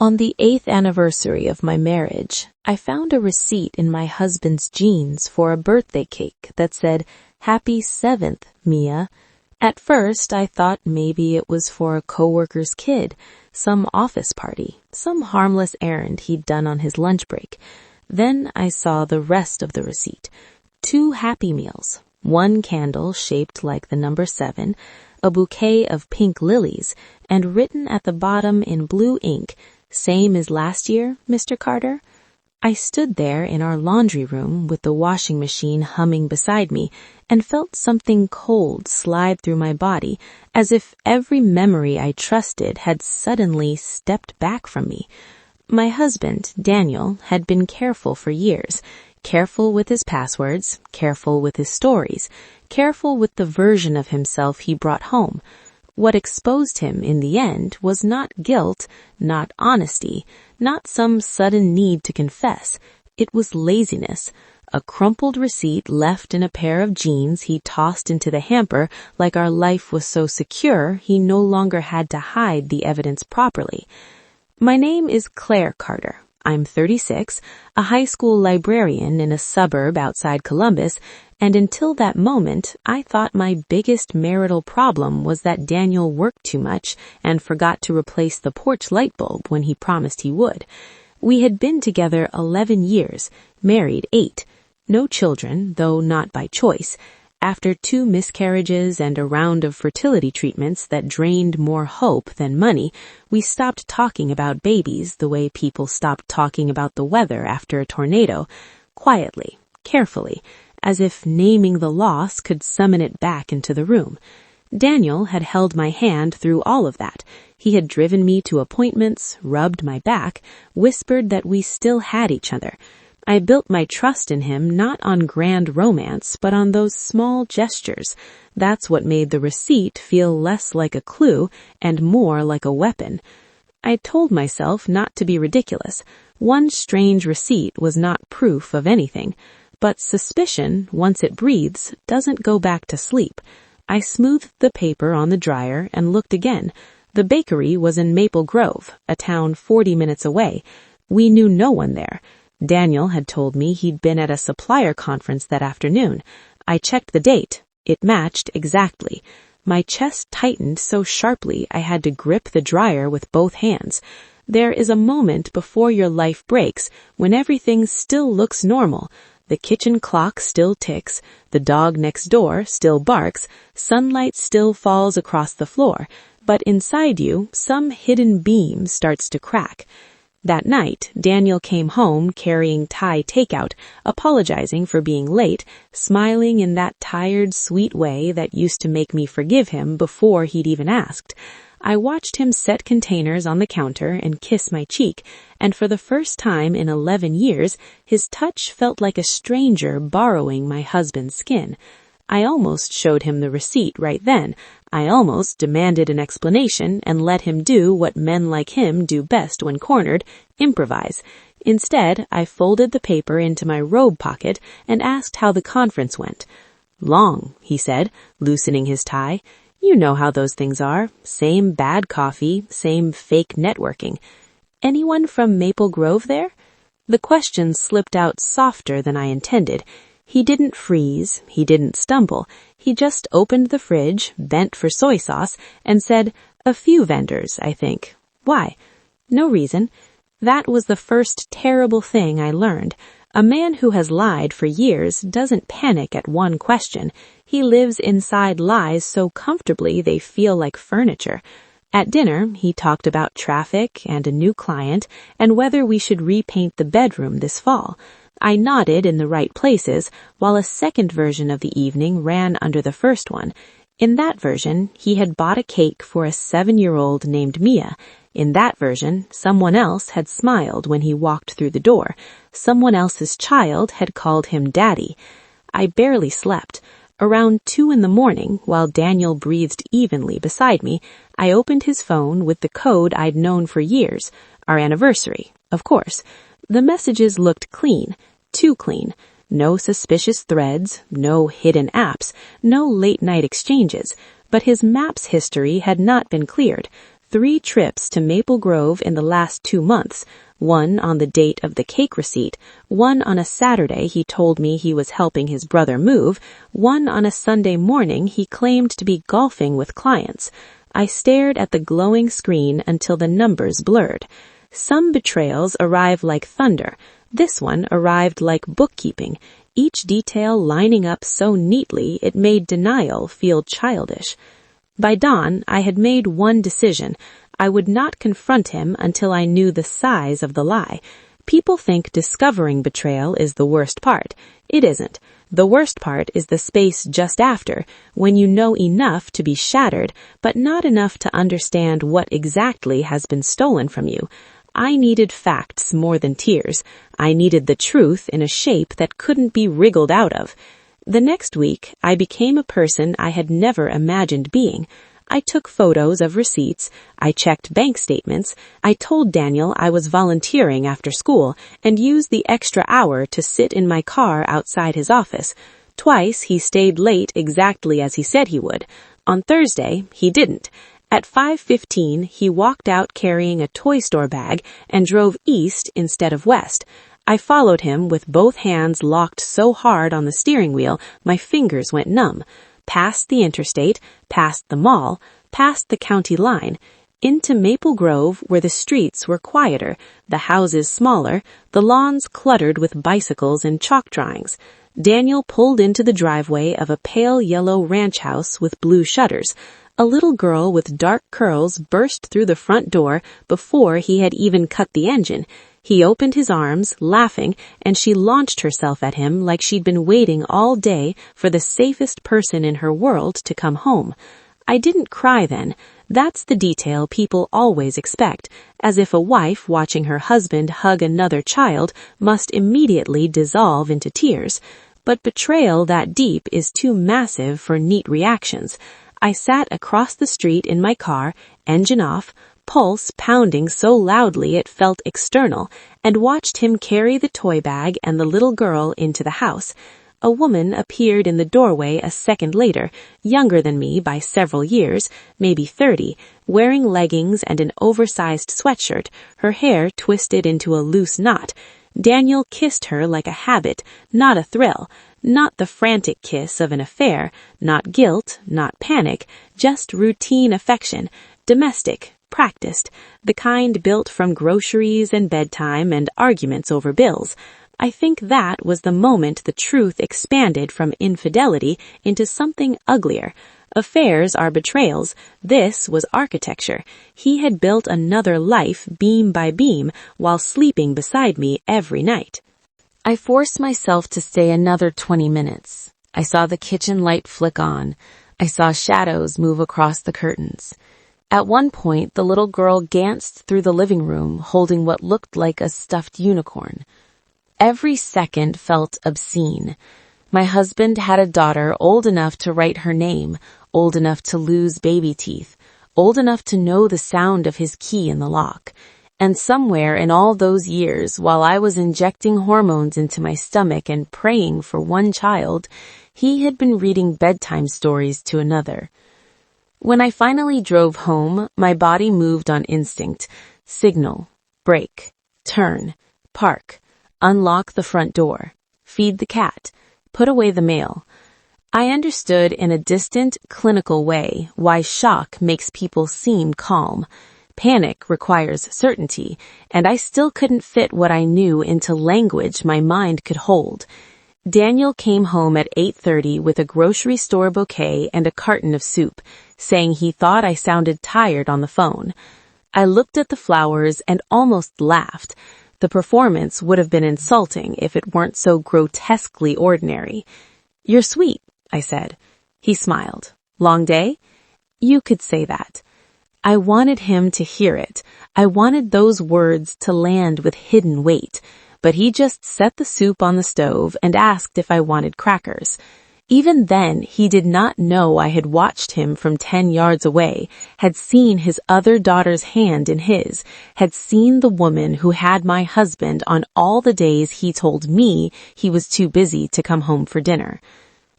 On the 8th anniversary of my marriage, I found a receipt in my husband's jeans for a birthday cake that said, "Happy 7th, Mia." At first, I thought maybe it was for a coworker's kid, some office party, some harmless errand he'd done on his lunch break. Then I saw the rest of the receipt. 2 Happy Meals, 1 candle shaped like the number 7, a bouquet of pink lilies, and written at the bottom in blue ink, "Same as last year, Mr. Carter?" I stood there in our laundry room with the washing machine humming beside me and felt something cold slide through my body, as if every memory I trusted had suddenly stepped back from me. My husband, Daniel, had been careful for years, careful with his passwords, careful with his stories, careful with the version of himself he brought home. What exposed him in the end was not guilt, not honesty, not some sudden need to confess. It was laziness, a crumpled receipt left in a pair of jeans he tossed into the hamper like our life was so secure he no longer had to hide the evidence properly. My name is Claire Carter. I'm 36, a high school librarian in a suburb outside Columbus, and until that moment, I thought my biggest marital problem was that Daniel worked too much and forgot to replace the porch light bulb when he promised he would. We had been together 11 years, married 8, no children, though not by choice. After 2 miscarriages and a round of fertility treatments that drained more hope than money, we stopped talking about babies the way people stopped talking about the weather after a tornado, quietly, carefully, as if naming the loss could summon it back into the room. Daniel had held my hand through all of that. He had driven me to appointments, rubbed my back, whispered that we still had each other. I built my trust in him not on grand romance, but on those small gestures. That's what made the receipt feel less like a clue and more like a weapon. I told myself not to be ridiculous. One strange receipt was not proof of anything. But suspicion, once it breathes, doesn't go back to sleep. I smoothed the paper on the dryer and looked again. The bakery was in Maple Grove, a town 40 minutes away. We knew no one there. Daniel had told me he'd been at a supplier conference that afternoon. I checked the date. It matched exactly. My chest tightened so sharply I had to grip the dryer with both hands. There is a moment before your life breaks when everything still looks normal. The kitchen clock still ticks, the dog next door still barks, sunlight still falls across the floor, but inside you, some hidden beam starts to crack. That night, Daniel came home carrying Thai takeout, apologizing for being late, smiling in that tired, sweet way that used to make me forgive him before he'd even asked. I watched him set containers on the counter and kiss my cheek, and for the first time in 11 years, his touch felt like a stranger borrowing my husband's skin. I almost showed him the receipt right then. I almost demanded an explanation and let him do what men like him do best when cornered, improvise. Instead, I folded the paper into my robe pocket and asked how the conference went. "Long," he said, loosening his tie. "You know how those things are. Same bad coffee, same fake networking. Anyone from Maple Grove there?" The question slipped out softer than I intended. He didn't freeze, he didn't stumble. He just opened the fridge, bent for soy sauce, and said, "A few vendors, I think." "Why?" "No reason." That was the first terrible thing I learned. A man who has lied for years doesn't panic at one question. He lives inside lies so comfortably they feel like furniture. At dinner, he talked about traffic and a new client and whether we should repaint the bedroom this fall. I nodded in the right places, while a second version of the evening ran under the first one. In that version, he had bought a cake for a 7-year-old named Mia. In that version, someone else had smiled when he walked through the door. Someone else's child had called him Daddy. I barely slept. Around 2 in the morning, while Daniel breathed evenly beside me, I opened his phone with the code I'd known for years. Our anniversary, of course. The messages looked clean, too clean. No suspicious threads, no hidden apps, no late-night exchanges. But his Maps history had not been cleared. 3 trips to Maple Grove in the last 2 months, one on the date of the cake receipt, one on a Saturday he told me he was helping his brother move, one on a Sunday morning he claimed to be golfing with clients. I stared at the glowing screen until the numbers blurred. Some betrayals arrive like thunder. This one arrived like bookkeeping, each detail lining up so neatly it made denial feel childish. By dawn, I had made one decision. I would not confront him until I knew the size of the lie. People think discovering betrayal is the worst part. It isn't. The worst part is the space just after, when you know enough to be shattered, but not enough to understand what exactly has been stolen from you. I needed facts more than tears. I needed the truth in a shape that couldn't be wriggled out of. The next week, I became a person I had never imagined being. I took photos of receipts, I checked bank statements, I told Daniel I was volunteering after school, and used the extra hour to sit in my car outside his office. Twice he stayed late exactly as he said he would. On Thursday, he didn't. At 5:15, he walked out carrying a toy store bag and drove east instead of west. I followed him with both hands locked so hard on the steering wheel, my fingers went numb. Past the interstate, past the mall, past the county line, into Maple Grove where the streets were quieter, the houses smaller, the lawns cluttered with bicycles and chalk drawings. Daniel pulled into the driveway of a pale yellow ranch house with blue shutters. A little girl with dark curls burst through the front door before he had even cut the engine. He opened his arms, laughing, and she launched herself at him like she'd been waiting all day for the safest person in her world to come home. I didn't cry then. That's the detail people always expect, as if a wife watching her husband hug another child must immediately dissolve into tears. But betrayal that deep is too massive for neat reactions. I sat across the street in my car, engine off, pulse pounding so loudly it felt external, and watched him carry the toy bag and the little girl into the house. A woman appeared in the doorway a second later, younger than me by several years, maybe 30, wearing leggings and an oversized sweatshirt, her hair twisted into a loose knot. Daniel kissed her like a habit, not a thrill, not the frantic kiss of an affair, not guilt, not panic, just routine affection, domestic, practiced, the kind built from groceries and bedtime and arguments over bills. I think that was the moment the truth expanded from infidelity into something uglier. Affairs are betrayals. This was architecture. He had built another life beam by beam while sleeping beside me every night. I forced myself to stay another 20 minutes. I saw the kitchen light flick on. I saw shadows move across the curtains. At one point, the little girl danced through the living room holding what looked like a stuffed unicorn. Every second felt obscene. My husband had a daughter old enough to write her name, old enough to lose baby teeth, old enough to know the sound of his key in the lock. And somewhere in all those years, while I was injecting hormones into my stomach and praying for one child, he had been reading bedtime stories to another. When I finally drove home, my body moved on instinct. Signal, brake, turn, park, unlock the front door, feed the cat, put away the mail. I understood in a distant, clinical way why shock makes people seem calm. Panic requires certainty, and I still couldn't fit what I knew into language my mind could hold. Daniel came home at 8:30 with a grocery store bouquet and a carton of soup, saying he thought I sounded tired on the phone. I looked at the flowers and almost laughed. The performance would have been insulting if it weren't so grotesquely ordinary. "You're sweet," I said. He smiled. "Long day?" You could say that. I wanted him to hear it. I wanted those words to land with hidden weight. But he just set the soup on the stove and asked if I wanted crackers. Even then, he did not know I had watched him from 10 yards away, had seen his other daughter's hand in his, had seen the woman who had my husband on all the days he told me he was too busy to come home for dinner.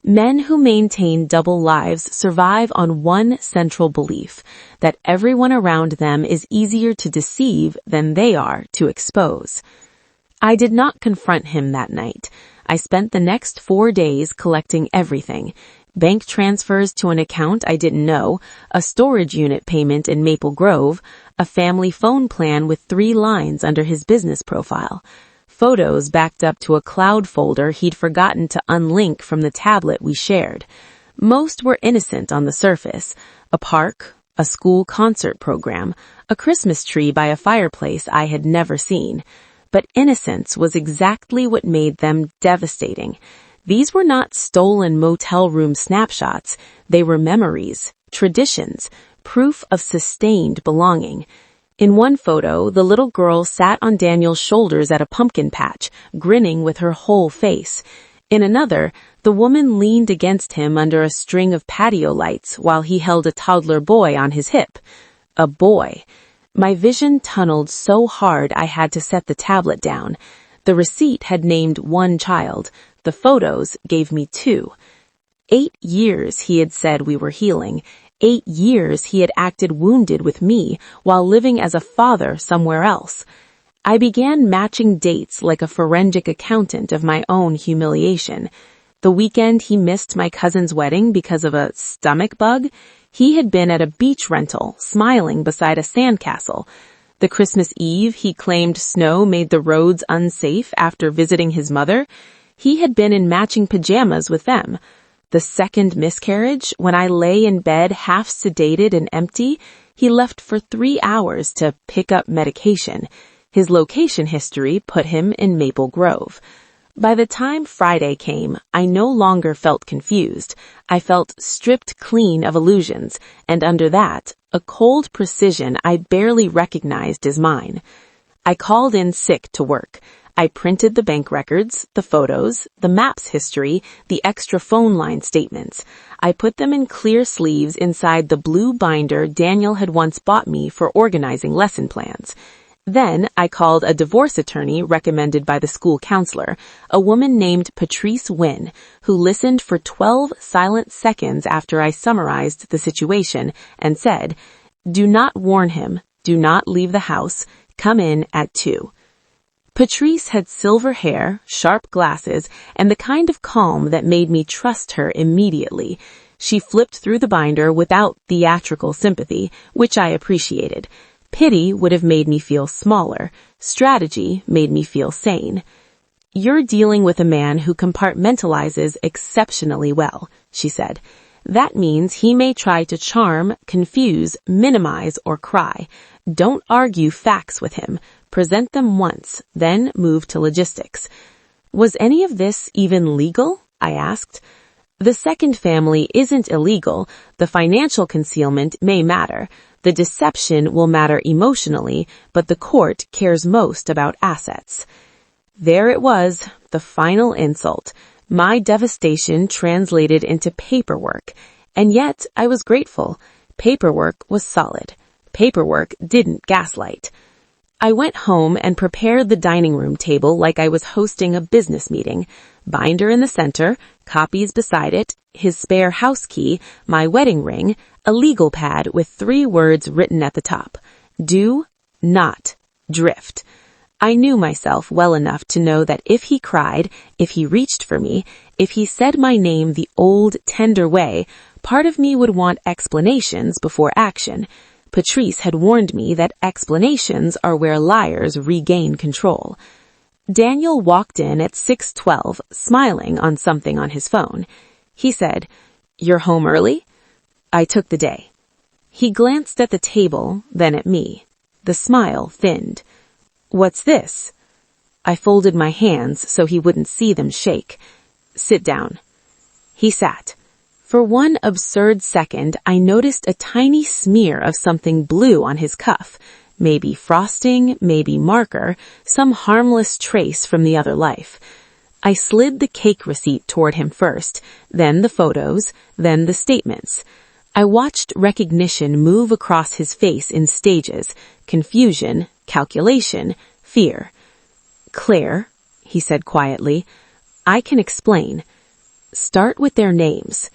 Men who maintain double lives survive on one central belief, that everyone around them is easier to deceive than they are to expose. I did not confront him that night. I spent the next 4 days collecting everything: bank transfers to an account I didn't know, a storage unit payment in Maple Grove, a family phone plan with 3 lines under his business profile, photos backed up to a cloud folder he'd forgotten to unlink from the tablet we shared. Most were innocent on the surface: a park, a school concert program, a Christmas tree by a fireplace I had never seen. But innocence was exactly what made them devastating. These were not stolen motel room snapshots. They were memories, traditions, proof of sustained belonging. In one photo, the little girl sat on Daniel's shoulders at a pumpkin patch, grinning with her whole face. In another, the woman leaned against him under a string of patio lights while he held a toddler boy on his hip. A boy. My vision tunneled so hard I had to set the tablet down. The receipt had named 1 child. The photos gave me 2. 8 years he had said we were healing. 8 years he had acted wounded with me while living as a father somewhere else. I began matching dates like a forensic accountant of my own humiliation. The weekend he missed my cousin's wedding because of a stomach bug, he had been at a beach rental, smiling beside a sandcastle. The Christmas Eve he claimed snow made the roads unsafe after visiting his mother, he had been in matching pajamas with them. The second miscarriage, when I lay in bed half sedated and empty, he left for 3 hours to pick up medication. His location history put him in Maple Grove. By the time Friday came, I no longer felt confused. I felt stripped clean of illusions, and under that, a cold precision I barely recognized as mine. I called in sick to work. I printed the bank records, the photos, the maps history, the extra phone line statements. I put them in clear sleeves inside the blue binder Daniel had once bought me for organizing lesson plans. Then I called a divorce attorney recommended by the school counselor, a woman named Patrice Wynn, who listened for 12 silent seconds after I summarized the situation and said, "Do not warn him. Do not leave the house. Come in at 2. Patrice had silver hair, sharp glasses, and the kind of calm that made me trust her immediately. She flipped through the binder without theatrical sympathy, which I appreciated. Pity would have made me feel smaller. Strategy made me feel sane. "You're dealing with a man who compartmentalizes exceptionally well," she said. "That means he may try to charm, confuse, minimize, or cry. Don't argue facts with him. Present them once, then move to logistics." "Was any of this even legal?" I asked. "The second family isn't illegal. The financial concealment may matter. The deception will matter emotionally, but the court cares most about assets." There it was, the final insult. My devastation translated into paperwork. And yet I was grateful. Paperwork was solid. Paperwork didn't gaslight. I went home and prepared the dining room table like I was hosting a business meeting. Binder in the center, copies beside it, his spare house key, my wedding ring, a legal pad with 3 words written at the top. Do not drift. I knew myself well enough to know that if he cried, if he reached for me, if he said my name the old, tender way, part of me would want explanations before action. Patrice had warned me that explanations are where liars regain control. Daniel walked in at 6:12, smiling on something on his phone. He said, "You're home early?" I took the day. He glanced at the table, then at me. The smile thinned. "What's this?" I folded my hands so he wouldn't see them shake. "Sit down." He sat. For one absurd second, I noticed a tiny smear of something blue on his cuff. Maybe frosting, maybe marker, some harmless trace from the other life. I slid the cake receipt toward him first, then the photos, then the statements. I watched recognition move across his face in stages: confusion, calculation, fear. "Claire," he said quietly, "I can explain." Start with their names.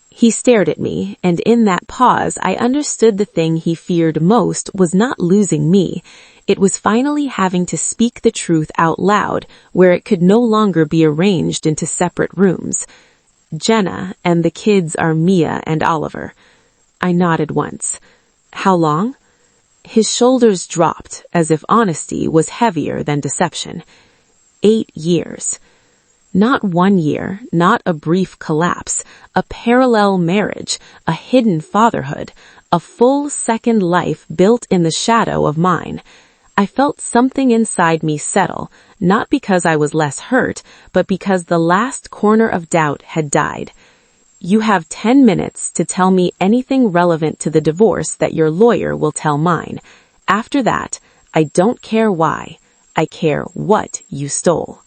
He stared at me, and in that pause I understood the thing he feared most was not losing me. It was finally having to speak the truth out loud, where it could no longer be arranged into separate rooms. Jenna, and the kids are Mia and Oliver. I nodded once. How long? His shoulders dropped, as if honesty was heavier than deception. 8 years. Not 1 year, not a brief collapse, a parallel marriage, a hidden fatherhood, a full second life built in the shadow of mine. I felt something inside me settle, not because I was less hurt, but because the last corner of doubt had died. You have 10 minutes to tell me anything relevant to the divorce that your lawyer will tell mine. After that, I don't care why. I care what you stole.